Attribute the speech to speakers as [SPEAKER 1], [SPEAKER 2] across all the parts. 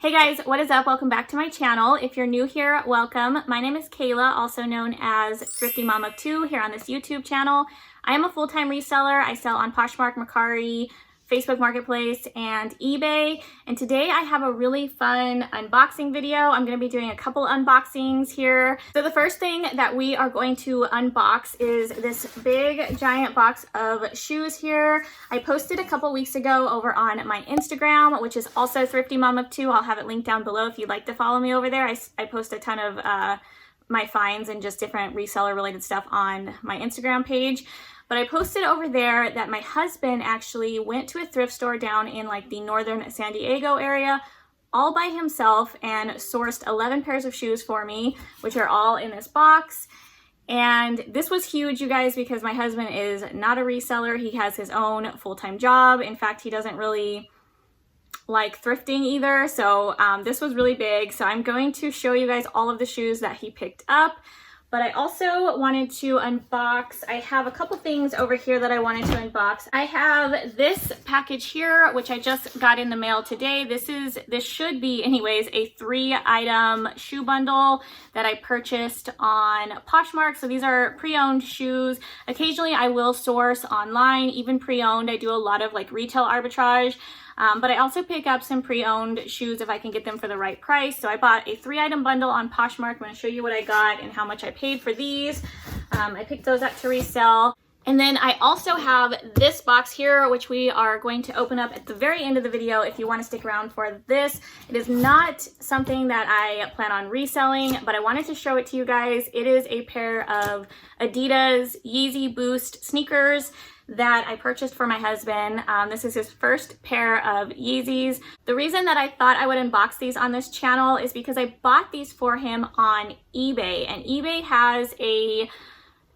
[SPEAKER 1] Hey guys, what is up? Welcome back to my channel. If you're new here, welcome. My name is Kayla, also known as Thrifty Mom of Two here on this YouTube channel. I am a full-time reseller. I sell on Poshmark, Mercari, Facebook Marketplace, and eBay. And today I have a really fun unboxing video. I'm going to be doing a couple unboxings here. So the first thing that we are going to unbox is this big giant box of shoes here. I posted a couple weeks ago over on my Instagram, which is also Thrifty Mom of Two. I'll have it linked down below if you'd like to follow me over there. I post a ton of my finds and just different reseller related stuff on my Instagram page. But I posted over there that my husband actually went to a thrift store down in like the northern San Diego area all by himself and sourced 11 pairs of shoes for me, which are all in this box. And this was huge, you guys, because my husband is not a reseller. He has his own full-time job. In fact, he doesn't really like thrifting either. So this was really big. So I'm going to show you guys all of the shoes that he picked up. But I also wanted to unbox, I have a couple things over here that I wanted to unbox. I have this package here, which I just got in the mail today. This should be anyways, a 3-item shoe bundle that I purchased on Poshmark. So these are pre-owned shoes. Occasionally I will source online, even pre-owned. I do a lot of like retail arbitrage. But I also pick up some pre-owned shoes if I can get them for the right price. So I bought a 3-item bundle on Poshmark. I'm going to show you what I got and how much I paid for these. I picked those up to resell. And then I also have this box here, which we are going to open up at the very end of the video if you want to stick around for this. It is not something that I plan on reselling, but I wanted to show it to you guys. It is a pair of Adidas Yeezy Boost sneakers that I purchased for my husband. This is his first pair of Yeezys. The reason that I thought I would unbox these on this channel is because I bought these for him on eBay, and eBay has a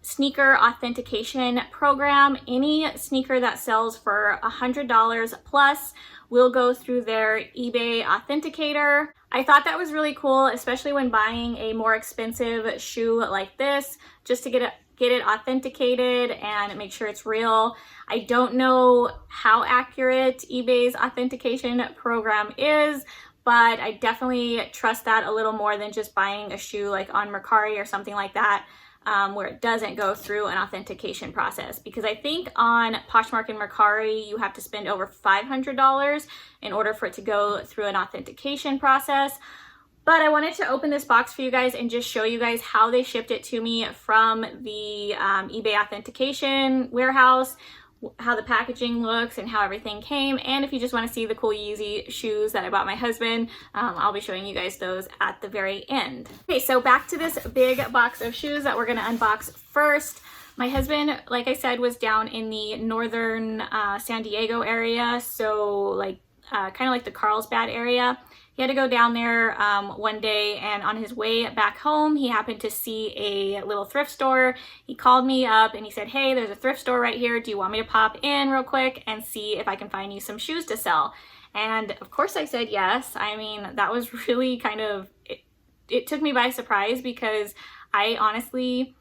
[SPEAKER 1] sneaker authentication program. Any sneaker that sells for $100 plus will go through their eBay authenticator. I thought that was really cool, especially when buying a more expensive shoe like this, just to get it authenticated and make sure it's real. I don't know how accurate eBay's authentication program is, but I definitely trust that a little more than just buying a shoe like on Mercari or something like that, where it doesn't go through an authentication process. Because I think on Poshmark and Mercari, you have to spend over $500 in order for it to go through an authentication process. But I wanted to open this box for you guys and just show you guys how they shipped it to me from the eBay authentication warehouse, how the packaging looks and how everything came. And if you just want to see the cool Yeezy shoes that I bought my husband, I'll be showing you guys those at the very end. Okay, so back to this big box of shoes that we're going to unbox first. My husband, like I said, was down in the northern San Diego area, so like kind of like the Carlsbad area. He had to go down there one day, and on his way back home, he happened to see a little thrift store. He called me up and he said, hey, there's a thrift store right here. Do you want me to pop in real quick and see if I can find you some shoes to sell? And of course I said yes. I mean, that was really kind of, it took me by surprise because I honestly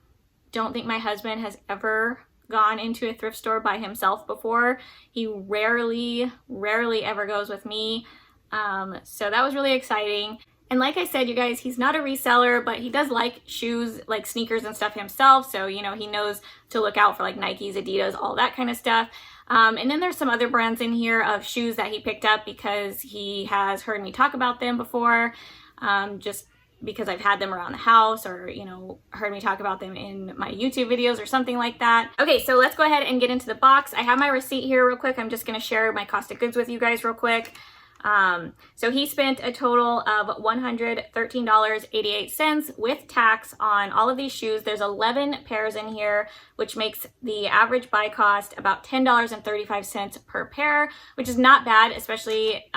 [SPEAKER 1] don't think my husband has ever gone into a thrift store by himself before. He rarely ever goes with me. So that was really exciting. And like I said, you guys, he's not a reseller, but he does like shoes, like sneakers and stuff himself. So, you know, he knows to look out for like Nikes, Adidas, all that kind of stuff. And then there's some other brands in here of shoes that he picked up because he has heard me talk about them before, just because I've had them around the house, or, you know, heard me talk about them in my YouTube videos or something like that. Okay, so let's go ahead and get into the box. I have my receipt here real quick. I'm just going to share my cost of goods with you guys real quick. So he spent a total of $113.88 with tax on all of these shoes. There's 11 pairs in here, which makes the average buy cost about $10.35 per pair, which is not bad, especially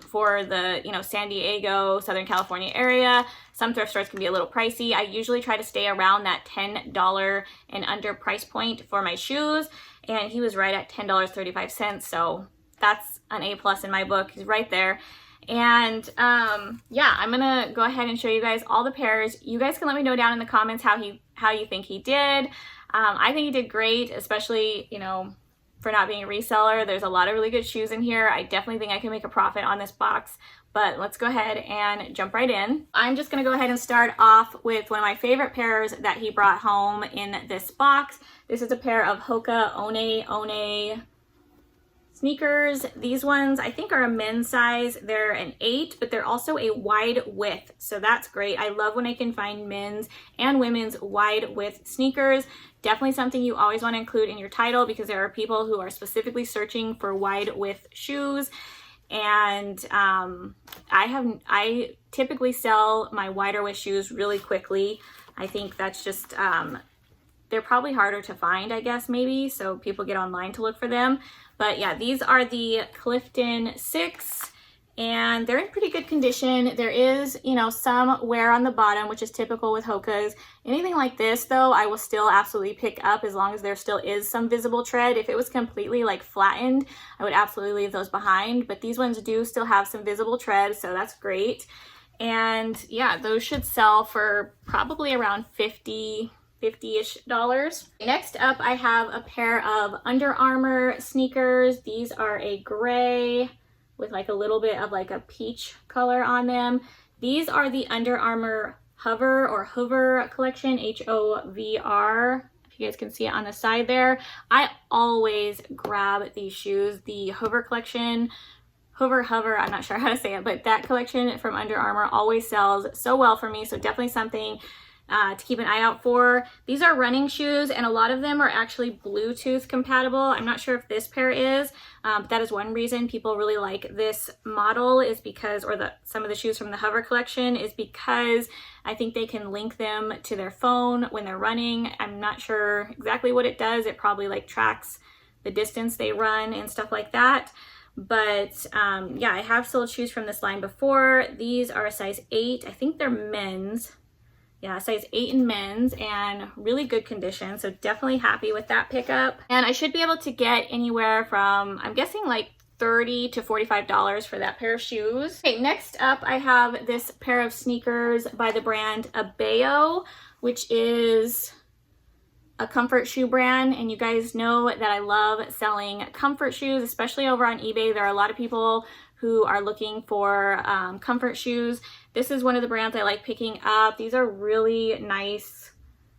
[SPEAKER 1] for the, you know, San Diego, Southern California area. Some thrift stores can be a little pricey. I usually try to stay around that $10 and under price point for my shoes, and he was right at $10.35, so that's an A+ in my book. He's right there. And yeah, I'm gonna go ahead and show you guys all the pairs. You guys can let me know down in the comments how you think he did. I think he did great, especially, you know, for not being a reseller. There's a lot of really good shoes in here. I definitely think I can make a profit on this box, but let's go ahead and jump right in. I'm just gonna go ahead and start off with one of my favorite pairs that he brought home in this box. This is a pair of Hoka One sneakers. These ones I think are a men's size. They're an 8, but they're also a wide width, so that's great. I love when I can find men's and women's wide width sneakers. Definitely something you always want to include in your title, because there are people who are specifically searching for wide width shoes. And I typically sell my wider width shoes really quickly. I think that's just they're probably harder to find, I guess, maybe, so people get online to look for them. But yeah, these are the Clifton 6, and they're in pretty good condition. There is, you know, some wear on the bottom, which is typical with Hokas. Anything like this, though, I will still absolutely pick up as long as there still is some visible tread. If it was completely like flattened, I would absolutely leave those behind, but these ones do still have some visible tread, so that's great. And yeah, those should sell for probably around $50-ish. Next up, I have a pair of Under Armour sneakers. These are a gray with like a little bit of like a peach color on them. These are the Under Armour Hover collection, H-O-V-R. If you guys can see it on the side there. I always grab these shoes. The Hover collection, Hover, I'm not sure how to say it, but that collection from Under Armour always sells so well for me, so definitely something to keep an eye out for. These are running shoes, and a lot of them are actually Bluetooth compatible. I'm not sure if this pair is, but that is one reason people really like this model, is because, or some of the shoes from the Hover collection, is because I think they can link them to their phone when they're running. I'm not sure exactly what it does. It probably like tracks the distance they run and stuff like that. But yeah, I have sold shoes from this line before. These are a size 8. I think they're men's. Yeah, size 8 in men's, and really good condition, so definitely happy with that pickup. And I should be able to get anywhere from, I'm guessing, like $30 to $45 for that pair of shoes. Okay, next up I have this pair of sneakers by the brand Abeo, which is a comfort shoe brand, and you guys know that I love selling comfort shoes, especially over on eBay. There are a lot of people who are looking for comfort shoes. This is one of the brands I like picking up. These are really nice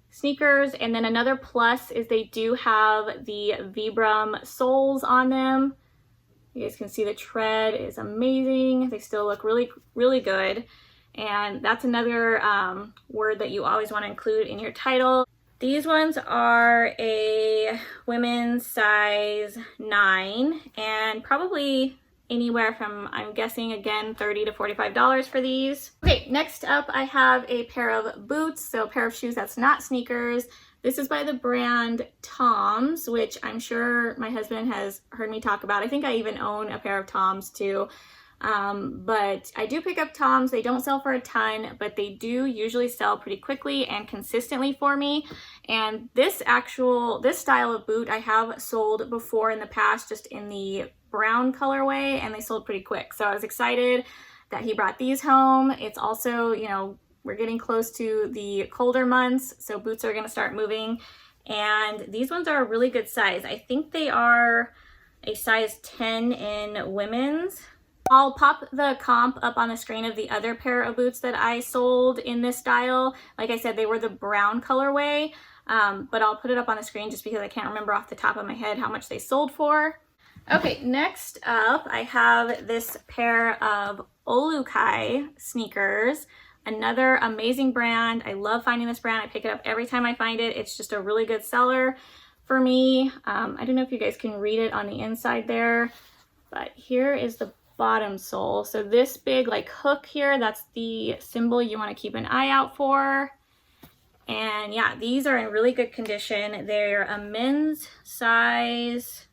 [SPEAKER 1] sneakers. And then another plus is they do have the Vibram soles on them. You guys can see the tread is amazing. They still look really, really good. And that's another word that you always want to include in your title. These ones are a women's size 9, and probably anywhere from, I'm guessing again, $30 to $45 for these. Okay, next up I have a pair of boots, so a pair of shoes that's not sneakers. This is by the brand Toms, which I'm sure my husband has heard me talk about. I think I even own a pair of Toms too. But I do pick up Toms. They don't sell for a ton, but they do usually sell pretty quickly and consistently for me. And this style of boot I have sold before in the past, just in the brown colorway, and they sold pretty quick. So I was excited that he brought these home. It's also, you know, we're getting close to the colder months, so boots are gonna start moving. And these ones are a really good size. I think they are a size 10 in women's. I'll pop the comp up on the screen of the other pair of boots that I sold in this style. Like I said, they were the brown colorway, but I'll put it up on the screen just because I can't remember off the top of my head how much they sold for. Okay, next up I have this pair of Olukai Sneakers, another amazing brand. I love finding this brand. I pick it up every time I find it. It's just a really good seller for me. I don't know if you guys can read it on the inside there, but here is the bottom sole. So this big like hook here, that's the symbol you want to keep an eye out for. And yeah, these are in really good condition. They're a men's size,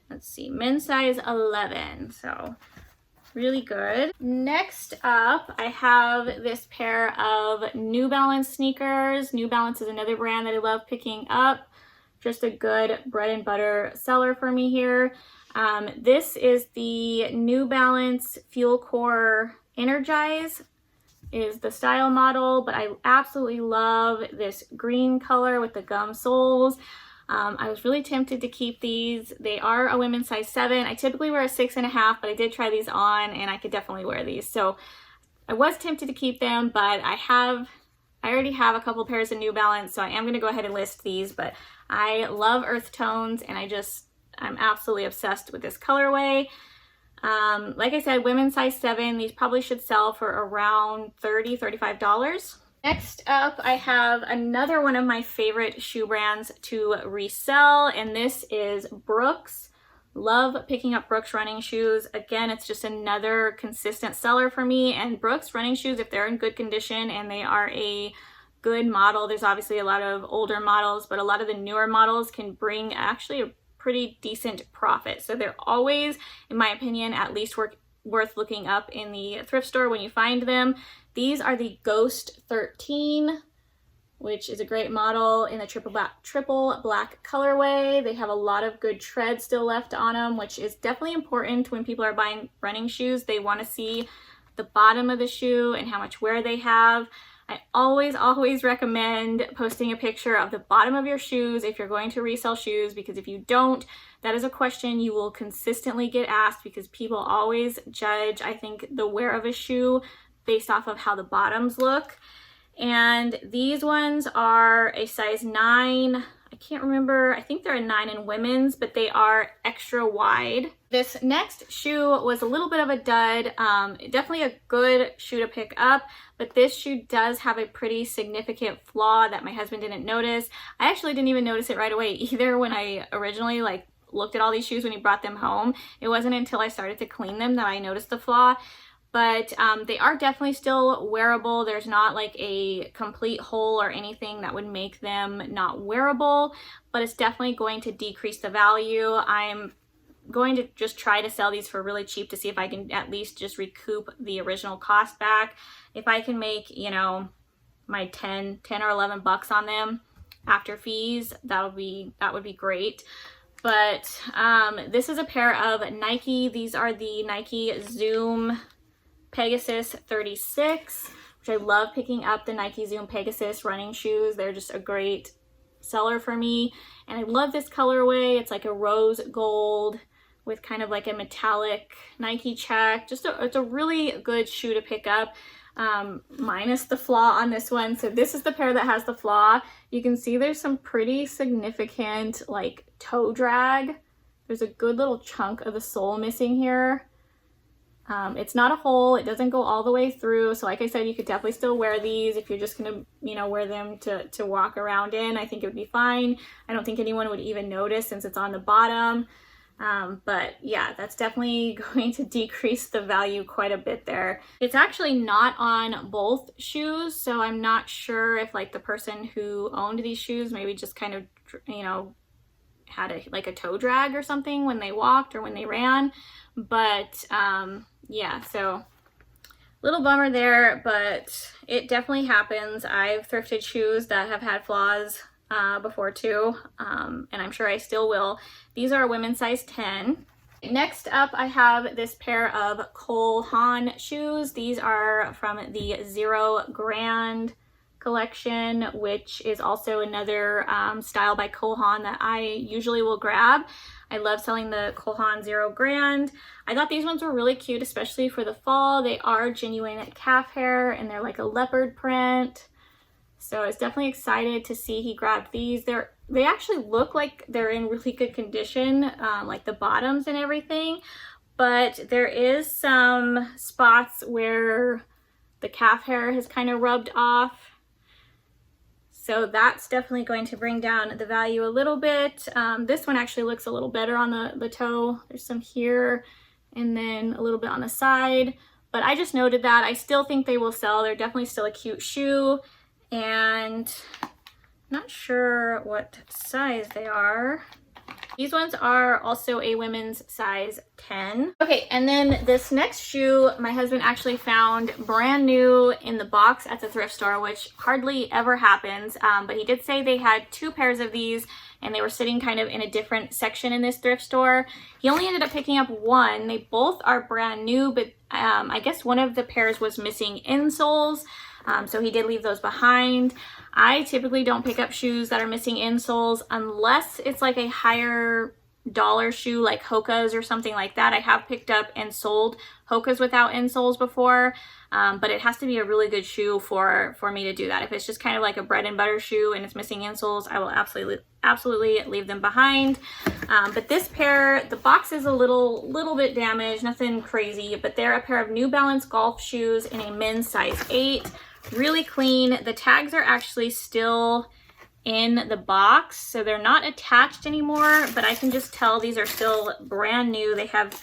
[SPEAKER 1] let's see, men's size 11, so really good. Next up, I have this pair of New Balance sneakers. New Balance is another brand that I love picking up. Just a good bread and butter seller for me here. This is the New Balance Fuel Core Energize is the style model, but I absolutely love this green color with the gum soles. I was really tempted to keep these. They are a women's size 7. I typically wear a 6.5, but I did try these on and I could definitely wear these. So I was tempted to keep them, but I already have a couple pairs of New Balance, so I am going to go ahead and list these. But I love earth tones, and I'm absolutely obsessed with this colorway. Like I said, women's size 7. These probably should sell for around $30, $35. Next up, I have another one of my favorite shoe brands to resell, and this is Brooks. Love picking up Brooks running shoes. Again, it's just another consistent seller for me. And Brooks running shoes, if they're in good condition and they are a good model, there's obviously a lot of older models, but a lot of the newer models can bring actually a pretty decent profit. So they're always, in my opinion, at least worth looking up in the thrift store when you find them. These are the Ghost 13, which is a great model in the triple black colorway. They have a lot of good tread still left on them, which is definitely important when people are buying running shoes. They want to see the bottom of the shoe and how much wear they have. I always recommend posting a picture of the bottom of your shoes if you're going to resell shoes, because if you don't, that is a question you will consistently get asked, because people always judge, I think, the wear of a shoe based off of how the bottoms look. And these ones are a size 9. I can't remember. I think they're a 9 in women's, but they are extra wide. This next shoe was a little bit of a dud. Definitely a good shoe to pick up, but this shoe does have a pretty significant flaw that my husband didn't notice. I actually didn't even notice it right away either when I originally looked at all these shoes when he brought them home. It wasn't until I started to clean them that I noticed the flaw. But they are definitely still wearable. There's not like a complete hole or anything that would make them not wearable, but it's definitely going to decrease the value. I'm going to just try to sell these for really cheap to see if I can at least just recoup the original cost back. If I can make, you know, my 10 or 11 bucks on them after fees, that would be great. But this is a pair of Nike. These are the Nike Zoom Pegasus 36, which I love picking up the Nike Zoom Pegasus running shoes. They're just a great seller for me. And I love this colorway. It's like a rose gold with kind of like a metallic Nike check. It's a really good shoe to pick up, minus the flaw on this one. So this is the pair that has the flaw. You can see there's some pretty significant like toe drag. There's a good little chunk of the sole missing here. It's not a hole, it doesn't go all the way through, so like I said, you could definitely still wear these if you're just gonna, you know, wear them to walk around in. I think it would be fine. I don't think anyone would even notice since it's on the bottom. But yeah, that's definitely going to decrease the value quite a bit there. It's actually not on both shoes, so I'm not sure if like the person who owned these shoes maybe just kind of, you know, had a toe drag or something when they walked or when they ran. But yeah, so little bummer there, but it definitely happens. I've thrifted shoes that have had flaws before too, and I'm sure I still will. These are a women's size 10. Next up, I have this pair of Cole Haan shoes. These are from the 0 Grand collection, which is also another style by Cole Haan that I usually will grab. I love selling the Cole Haan 0 Grand. I thought these ones were really cute, especially for the fall. They are genuine calf hair and they're like a leopard print. So I was definitely excited to see he grabbed these. They actually look like they're in really good condition, like the bottoms and everything, but there is some spots where the calf hair has kind of rubbed off. So that's definitely going to bring down the value a little bit. This one actually looks a little better on the toe. There's some here and then a little bit on the side. But I just noted that. I still think they will sell. They're definitely still a cute shoe. And I'm not sure what size they are. These ones are also a women's size 10. Okay, and then this next shoe, my husband actually found brand new in the box at the thrift store, which hardly ever happens. But he did say they had 2 pairs of these and they were sitting kind of in a different section in this thrift store. He only ended up picking up one. They both are brand new, but I guess one of the pairs was missing insoles. So he did leave those behind. I typically don't pick up shoes that are missing insoles unless it's like a higher dollar shoe like Hoka's or something like that. I have picked up and sold Hoka's without insoles before, but it has to be a really good shoe for me to do that. If it's just kind of like a bread and butter shoe and it's missing insoles, I will absolutely leave them behind. But this pair, the box is a little bit damaged, nothing crazy, but they're a pair of New Balance golf shoes in a men's size 8. Really clean. The tags are actually still in the box, so they're not attached anymore, but I can just tell these are still brand new. They have,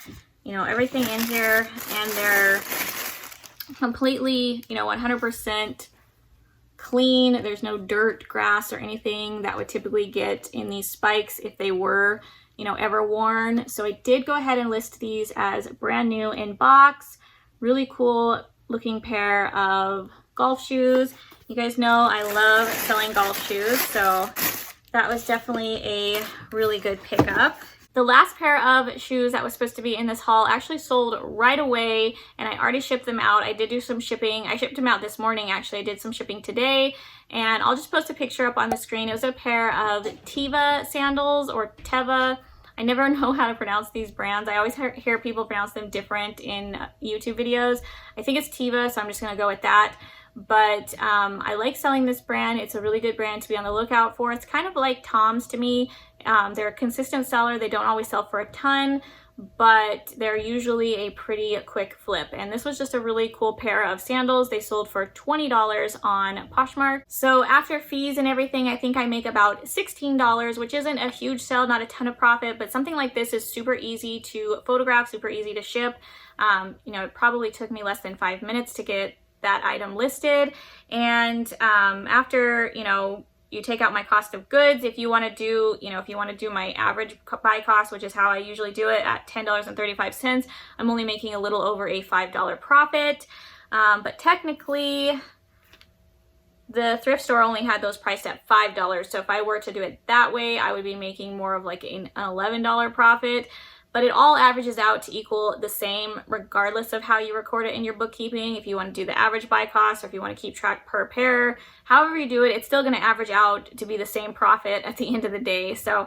[SPEAKER 1] you know, everything in here, and they're completely, you know, 100% clean. There's no dirt, grass, or anything that would typically get in these spikes if they were, you know, ever worn. So I did go ahead and list these as brand new in box. Really cool looking pair of golf shoes. You guys know I love selling golf shoes, so that was definitely a really good pickup. The last pair of shoes that was supposed to be in this haul actually sold right away, and I already shipped them out. I did do some shipping. I shipped them out this morning, actually. I did some shipping today, and I'll just post a picture up on the screen. It was a pair of Teva sandals, or Teva. I never know how to pronounce these brands. I always hear people pronounce them different in YouTube videos. I think it's Teva, so I'm just gonna go with that. But I like selling this brand. It's a really good brand to be on the lookout for. It's kind of like Tom's to me. They're a consistent seller. They don't always sell for a ton, but they're usually a pretty quick flip. And this was just a really cool pair of sandals. They sold for $20 on Poshmark. So after fees and everything, I think I make about $16, which isn't a huge sale, not a ton of profit, but something like this is super easy to photograph, super easy to ship. You know, it probably took me less than 5 minutes to get that item listed. And after, you know, you take out my cost of goods, if you want to do, you know, if you want to do my average buy cost, which is how I usually do it, at $10.35, I'm only making a little over a $5 profit. But technically, the thrift store only had those priced at $5. So if I were to do it that way, I would be making more of like an $11 profit. But it all averages out to equal the same regardless of how you record it in your bookkeeping. If you want to do the average buy cost, or if you want to keep track per pair, however you do it, it's still going to average out to be the same profit at the end of the day. So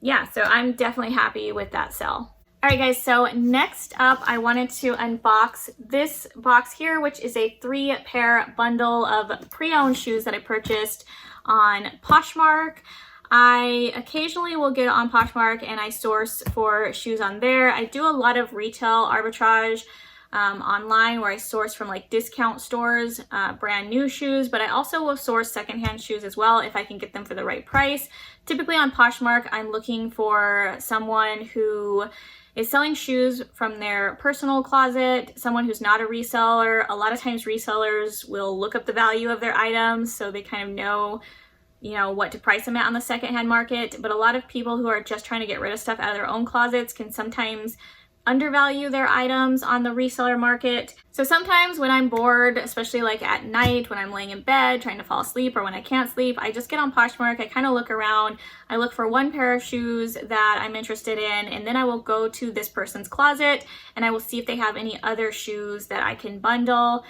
[SPEAKER 1] yeah, so I'm definitely happy with that sell. All right, guys, so next up, I wanted to unbox this box here, which is a 3-pair bundle of pre-owned shoes that I purchased on Poshmark. I occasionally will get on Poshmark and I source for shoes on there. I do a lot of retail arbitrage online, where I source from like discount stores, brand new shoes, but I also will source secondhand shoes as well if I can get them for the right price. Typically on Poshmark, I'm looking for someone who is selling shoes from their personal closet, someone who's not a reseller. A lot of times resellers will look up the value of their items, so they kind of know, you know, what to price them at on the secondhand market. But a lot of people who are just trying to get rid of stuff out of their own closets can sometimes undervalue their items on the reseller market. So sometimes when I'm bored, especially like at night when I'm laying in bed trying to fall asleep, or when I can't sleep, I just get on Poshmark. I kind of look around. I look for one pair of shoes that I'm interested in, and then I will go to this person's closet and I will see if they have any other shoes that I can bundle,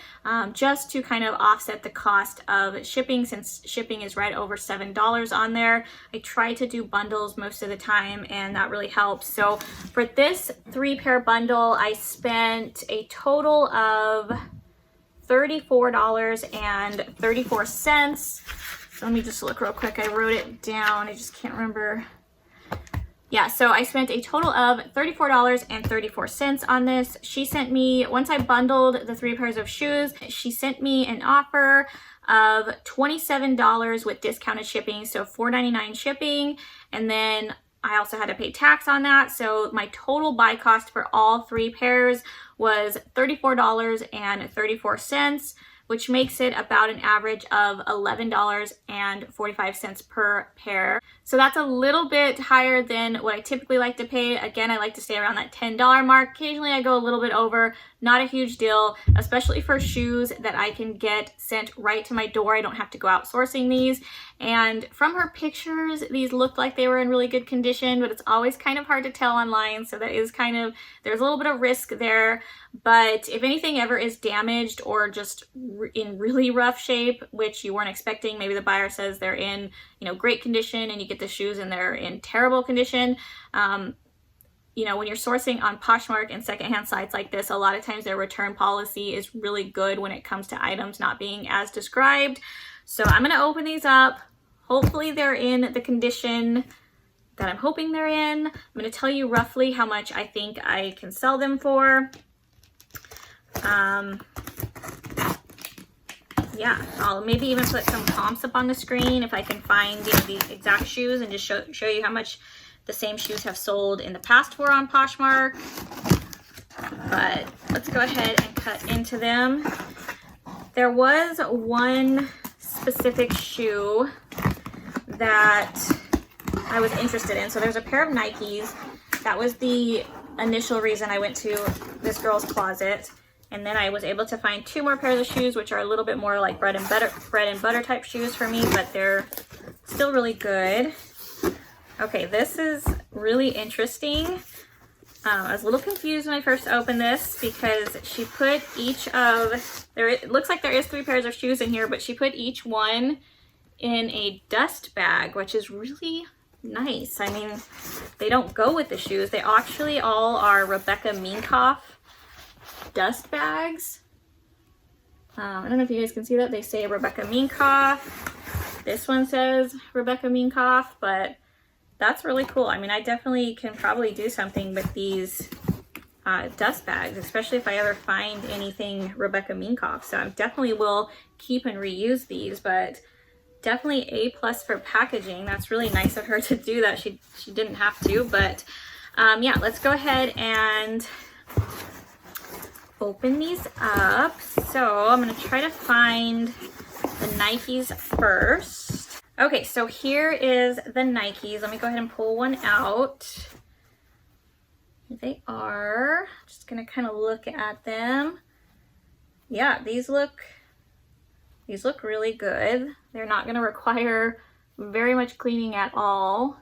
[SPEAKER 1] just to kind of offset the cost of shipping, since shipping is right over $7 on there. I try to do bundles most of the time, and that really helps. So for this 3-pair bundle, I spent a total of $34.34. So let me just look real quick. I wrote it down. I just can't remember. Yeah, so I spent a total of $34.34 on this. She sent me, once I bundled the 3 pairs of shoes, she sent me an offer of $27 with discounted shipping, so $4.99 shipping, and then I also had to pay tax on that. So my total buy cost for all 3 pairs was $34.34, which makes it about an average of $11.45 per pair. So that's a little bit higher than what I typically like to pay. Again, I like to stay around that $10 mark. Occasionally I go a little bit over, not a huge deal, especially for shoes that I can get sent right to my door. I don't have to go out sourcing these. And from her pictures, these looked like they were in really good condition, but it's always kind of hard to tell online. So that is kind of, there's a little bit of risk there. But if anything ever is damaged or just in really rough shape, which you weren't expecting, maybe the buyer says they're in, you know, great condition and you get the shoes and they're in terrible condition. You know, when you're sourcing on Poshmark and secondhand sites like this, a lot of times their return policy is really good when it comes to items not being as described. So I'm going to open these up. Hopefully they're in the condition that I'm hoping they're in. I'm going to tell you roughly how much I think I can sell them for. Yeah, I'll maybe even put some comps up on the screen if I can find, you know, the exact shoes, and just show you how much the same shoes have sold in the past for on Poshmark. But let's go ahead and cut into them. There was one specific shoe that I was interested in. So there's a pair of Nikes. That was the initial reason I went to this girl's closet. And then I was able to find 2 more pairs of shoes, which are a little bit more like bread and butter type shoes for me, but they're still really good. Okay, this is really interesting. I was a little confused when I first opened this because she put each of, it looks like there is 3 pairs of shoes in here, but she put each one in a dust bag, which is really nice. I mean, they don't go with the shoes. They actually all are Rebecca Minkoff dust bags. I don't know if you guys can see that. They say Rebecca Minkoff. This one says Rebecca Minkoff, but that's really cool. I mean, I definitely can probably do something with these dust bags, especially if I ever find anything Rebecca Minkoff. So I definitely will keep and reuse these, but definitely A+ for packaging. That's really nice of her to do that. She didn't have to, but yeah, let's go ahead and open these up. So I'm going to try to find the Nikes first. Okay, so here is the Nikes. Let me go ahead and pull one out. Here they are. Just gonna kind of look at them. Yeah, these look really good. They're not gonna require very much cleaning at all.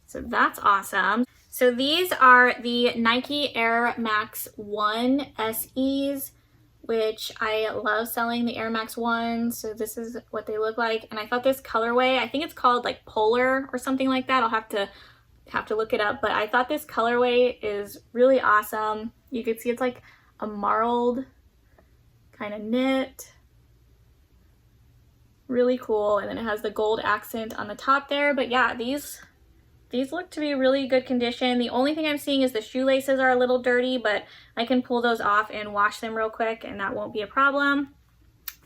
[SPEAKER 1] So that's awesome. So these are the Nike Air Max 1 SEs, which I love selling the Air Max 1s. So this is what they look like. And I thought this colorway, I think it's called like Polar or something like that. I'll have to look it up, but I thought this colorway is really awesome. You can see it's like a marled kind of knit. Really cool. And then it has the gold accent on the top there. But yeah, these look to be really good condition. The only thing I'm seeing is the shoelaces are a little dirty, but I can pull those off and wash them real quick and that won't be a problem.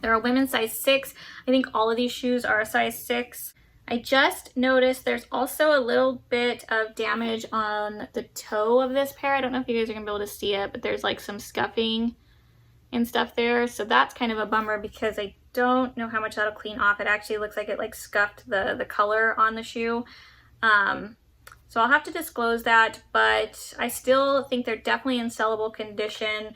[SPEAKER 1] They're a women's size 6. I think all of these shoes are a size 6. I just noticed there's also a little bit of damage on the toe of this pair. I don't know if you guys are gonna be able to see it, but there's like some scuffing and stuff there. So that's kind of a bummer because I don't know how much that'll clean off. It actually looks like it like scuffed the color on the shoe. So I'll have to disclose that, but I still think they're definitely in sellable condition.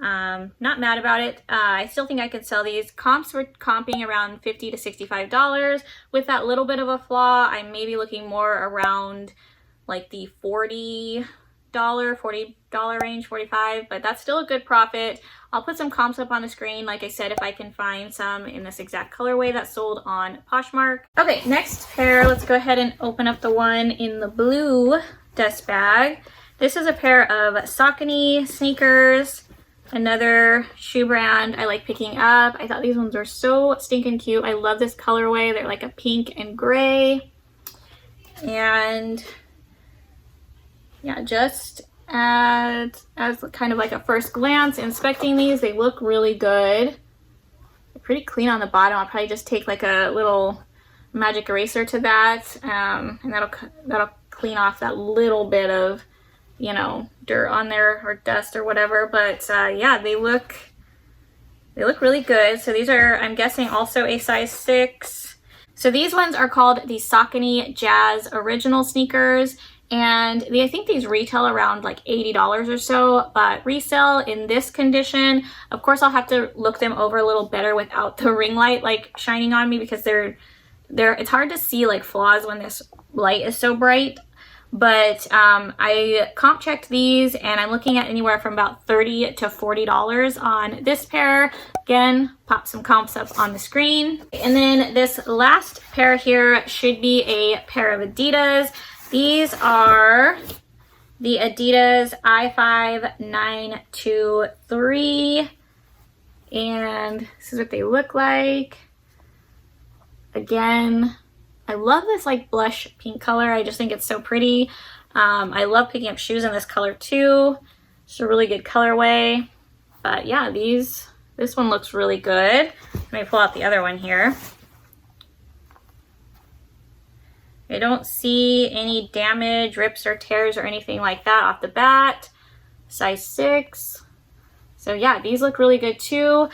[SPEAKER 1] Not mad about it. I still think I could sell these. Comps were comping around $50 to $65. With that little bit of a flaw, I may be looking more around like the $40 range, 45, but that's still a good profit. I'll put some comps up on the screen, like I said, if I can find some in this exact colorway that's sold on Poshmark. Okay, next pair, let's go ahead and open up the one in the blue dust bag. This is a pair of Saucony Sneakers, another shoe brand I like picking up. I thought these ones were so stinking cute. I love this colorway. They're like a pink and gray. And yeah, just as kind of like a first glance inspecting these, they look really good. They're pretty clean on the bottom. I'll probably just take like a little magic eraser to that, and that'll clean off that little bit of, you know, dirt on there or dust or whatever. But yeah, they look really good. So these are, I'm guessing, also a size 6. So these ones are called the Saucony Jazz Original Sneakers. And I think these retail around like $80 or so, but resell in this condition. Of course, I'll have to look them over a little better without the ring light like shining on me, because it's hard to see like flaws when this light is so bright. But I comp checked these and I'm looking at anywhere from about $30 to $40 on this pair. Again, pop some comps up on the screen. And then this last pair here should be a pair of Adidas. These are the Adidas I-5-923, and this is what they look like. Again, I love this like blush pink color. I just think it's so pretty. I love picking up shoes in this color too. It's a really good colorway. But yeah, this one looks really good. Let me pull out the other one here. I don't see any damage, rips or tears or anything like that off the bat. Size 6. So yeah, these look really good too.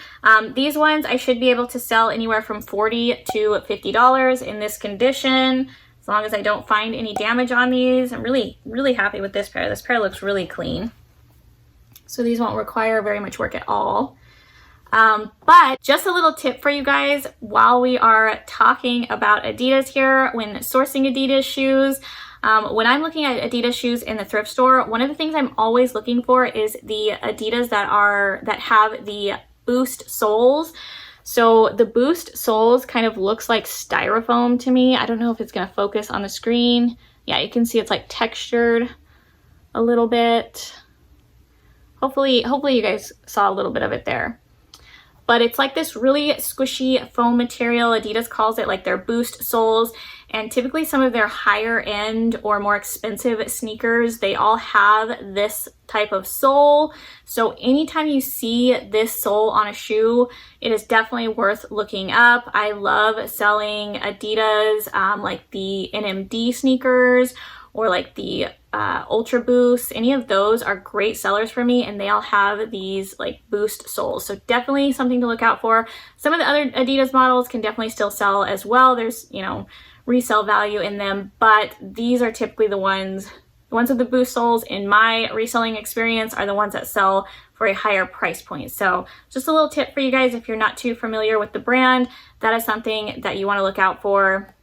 [SPEAKER 1] These ones I should be able to sell anywhere from $40 to $50 in this condition, as long as I don't find any damage on these. I'm really, really happy with this pair. This pair looks really clean. So these won't require very much work at all. But just a little tip for you guys while we are talking about Adidas here, when sourcing Adidas shoes, when I'm looking at Adidas shoes in the thrift store, one of the things I'm always looking for is the Adidas that have the Boost soles. So the Boost soles kind of looks like styrofoam to me. I don't know if it's going to focus on the screen. Yeah, you can see it's like textured a little bit. Hopefully you guys saw a little bit of it there. But it's like this really squishy foam material. Adidas calls it like their Boost soles. And typically some of their higher end or more expensive sneakers, they all have this type of sole. So anytime you see this sole on a shoe, it is definitely worth looking up. I love selling Adidas, like the NMD sneakers or like the Ultra Boost. Any of those are great sellers for me, and they all have these like Boost soles. So definitely something to look out for. Some of the other Adidas models can definitely still sell as well. There's, you know, resale value in them, but these are typically the ones with the Boost soles in my reselling experience are the ones that sell for a higher price point. So just a little tip for you guys, if you're not too familiar with the brand, that is something that you want to look out for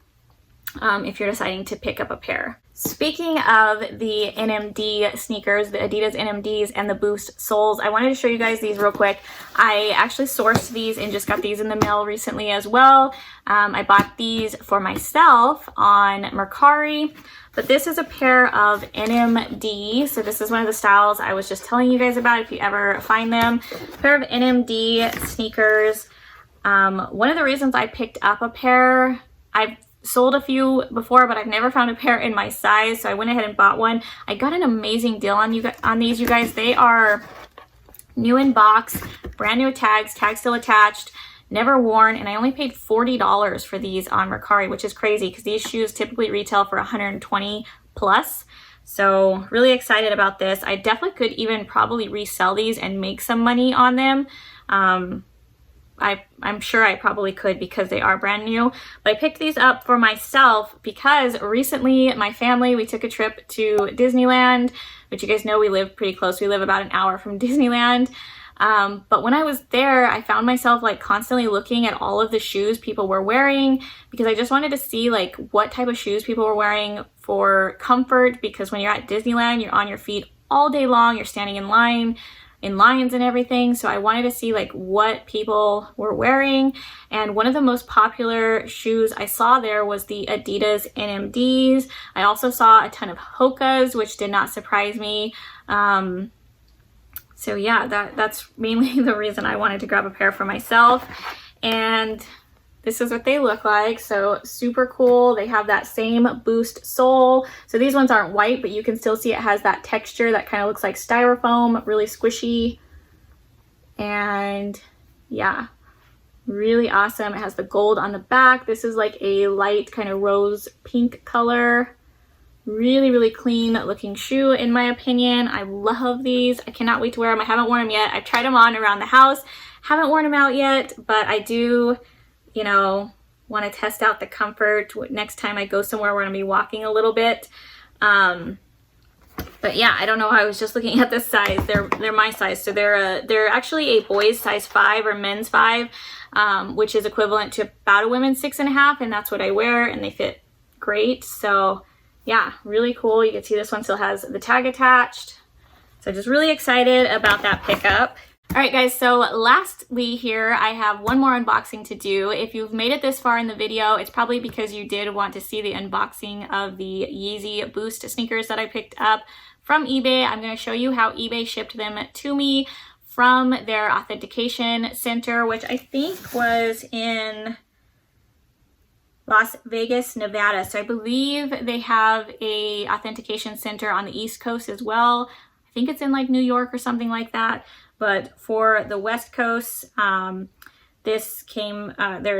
[SPEAKER 1] if you're deciding to pick up a pair. Speaking of the NMD sneakers, the Adidas NMDs and the Boost soles, I wanted to show you guys these real quick. I actually sourced these and just got these in the mail recently as well. I bought these for myself on Mercari, but this is a pair of NMD. So this is one of the styles I was just telling you guys about if you ever find them. A pair of NMD sneakers. One of the reasons I picked up a pair, I've sold a few before, but I've never found a pair in my size, so I went ahead and bought one. I got an amazing deal on these, you guys. They are new in box, brand new tags still attached, never worn, and I only paid $40 for these on Mercari, which is crazy because these shoes typically retail for $120 plus. So really excited about this. I definitely could even probably resell these and make some money on them. I'm sure I probably could because they are brand new, but I picked these up for myself because recently my family, we took a trip to Disneyland, which you guys know we live pretty close. We live about an hour from Disneyland. But when I was there, I found myself like constantly looking at all of the shoes people were wearing because I just wanted to see like what type of shoes people were wearing for comfort, because when you're at Disneyland, you're on your feet all day long, you're standing in lines and everything. So I wanted to see like what people were wearing. And one of the most popular shoes I saw there was the Adidas NMDs. I also saw a ton of Hokas, which did not surprise me. So yeah, that's mainly the reason I wanted to grab a pair for myself. And this is what they look like. So super cool. They have that same Boost sole. So these ones aren't white, but you can still see it has that texture that kind of looks like styrofoam, really squishy. And yeah, really awesome. It has the gold on the back. This is like a light kind of rose pink color. Really, really clean looking shoe in my opinion. I love these. I cannot wait to wear them. I haven't worn them yet. I've tried them on around the house. Haven't worn them out yet, but I do, you know, want to test out the comfort next time I go somewhere where I'm going to be walking a little bit. But yeah, I don't know. I was just looking at this size. They're my size. So they're actually a boy's size 5 or men's 5, which is equivalent to about a women's 6.5. And that's what I wear, and they fit great. So yeah, really cool. You can see this one still has the tag attached. So just really excited about that pickup. All right guys, so lastly here, I have one more unboxing to do. If you've made it this far in the video, it's probably because you did want to see the unboxing of the Yeezy Boost sneakers that I picked up from eBay. I'm going to show you how eBay shipped them to me from their authentication center, which I think was in Las Vegas, Nevada. So I believe they have a authentication center on the East Coast as well. I think it's in like New York or something like that. But for the West Coast, their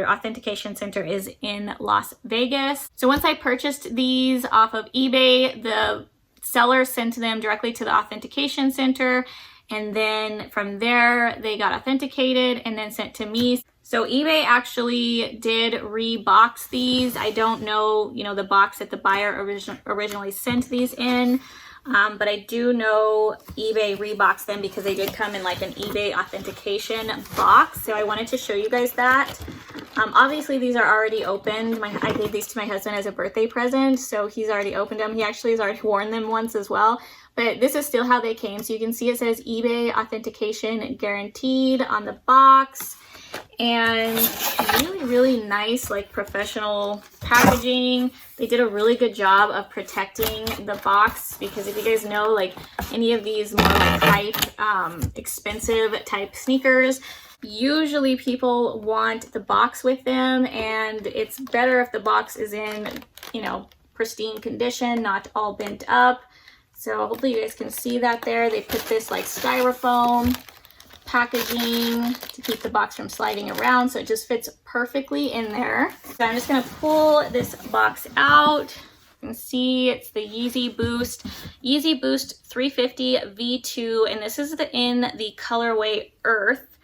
[SPEAKER 1] authentication center is in Las Vegas. So once I purchased these off of eBay, the seller sent them directly to the authentication center. And then from there, they got authenticated and then sent to me. So eBay actually did rebox these. I don't know, the box that the buyer originally sent these in. But I do know eBay reboxed them because they did come in like an eBay authentication box. So I wanted to show you guys that. Obviously these are already opened. I gave these to my husband as a birthday present, so he's already opened them. He actually has already worn them once as well. But this is still how they came. So you can see it says eBay authentication guaranteed on the box. And really, really nice, like professional packaging. They did a really good job of protecting the box, because if you guys know, like any of these more like hype, expensive type sneakers, usually people want the box with them, and it's better if the box is in, pristine condition, not all bent up. So hopefully you guys can see that there. They put this like styrofoam packaging to keep the box from sliding around, so it just fits perfectly in there. So I'm just going to pull this box out. You can see it's the Yeezy Boost 350 V2, and this is in the colorway Earth,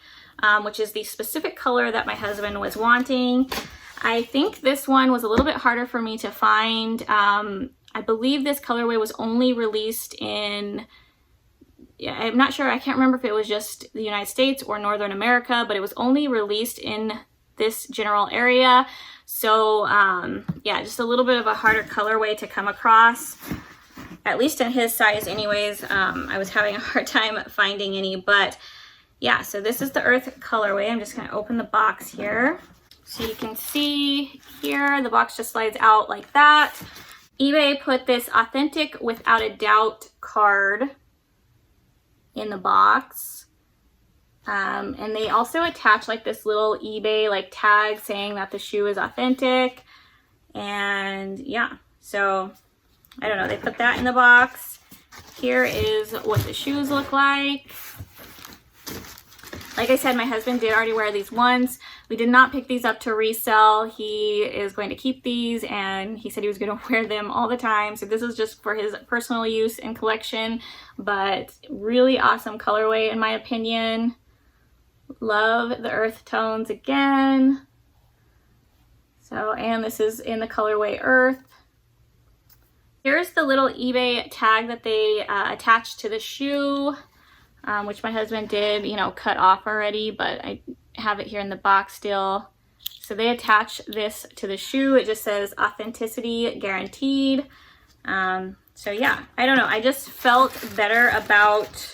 [SPEAKER 1] which is the specific color that my husband was wanting. I think this one was a little bit harder for me to find. I believe this colorway was only released in, I'm not sure, I can't remember if it was just the United States or Northern America, but it was only released in this general area. So yeah, just a little bit of a harder colorway to come across, at least in his size anyways. I was having a hard time finding any, but yeah, so this is the Earth colorway. I'm just going to open the box here. So you can see here, the box just slides out like that. eBay put this authentic without a doubt card in the box. And they also attach like this little eBay like tag saying that the shoe is authentic. And yeah, so I don't know, they put that in the box. Here is what the shoes look like. Like I said, my husband did already wear these once. We did not pick these up to resell. He is going to keep these, and he said he was going to wear them all the time. So this is just for his personal use and collection, but really awesome colorway in my opinion. Love the earth tones again. So, and this is in the colorway Earth. Here's the little eBay tag that they attached to the shoe, which my husband did, cut off already, but I have it here in the box still. So they attach this to the shoe. It just says authenticity guaranteed. So yeah, I don't know. I just felt better about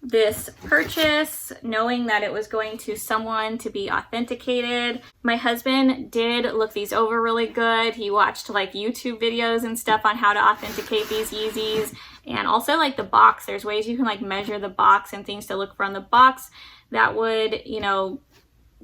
[SPEAKER 1] this purchase, knowing that it was going to someone to be authenticated. My husband did look these over really good. He watched like YouTube videos and stuff on how to authenticate these Yeezys, and also like the box. There's ways you can like measure the box and things to look for on the box that would,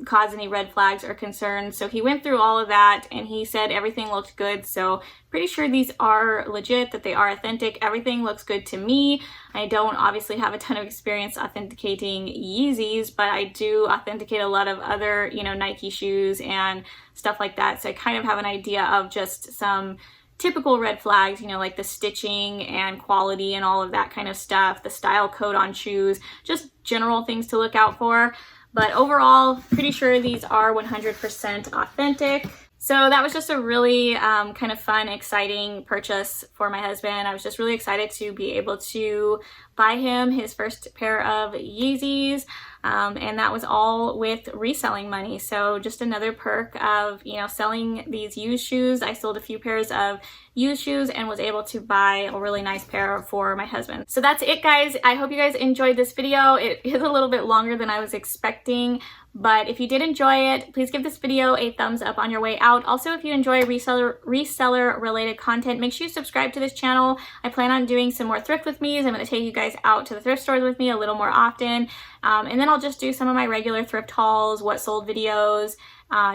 [SPEAKER 1] cause any red flags or concerns. So he went through all of that and he said everything looked good. So pretty sure these are legit, that they are authentic. Everything looks good to me. I don't obviously have a ton of experience authenticating Yeezys, but I do authenticate a lot of other, Nike shoes and stuff like that. So I kind of have an idea of just some typical red flags, like the stitching and quality and all of that kind of stuff, the style code on shoes, just general things to look out for. But overall, pretty sure these are 100% authentic. So that was just a really kind of fun, exciting purchase for my husband. I was just really excited to be able to buy him his first pair of Yeezys. And that was all with reselling money. So just another perk of, you know, selling these used shoes. I sold a few pairs of used shoes and was able to buy a really nice pair for my husband. So that's it, guys. I hope you guys enjoyed this video. It is a little bit longer than I was expecting, but if you did enjoy it, please give this video a thumbs up on your way out. Also, if you enjoy reseller related content, make sure you subscribe to this channel. I plan on doing some more thrift with me's. I'm going to take you guys out to the thrift stores with me a little more often. And then I'll just do some of my regular thrift hauls, what sold videos,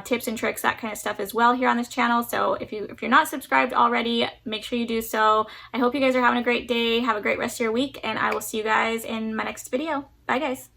[SPEAKER 1] tips and tricks, that kind of stuff as well here on this channel. So if you're not subscribed already, make sure you do so. I hope you guys are having a great day. Have a great rest of your week, and I will see you guys in my next video. Bye, guys.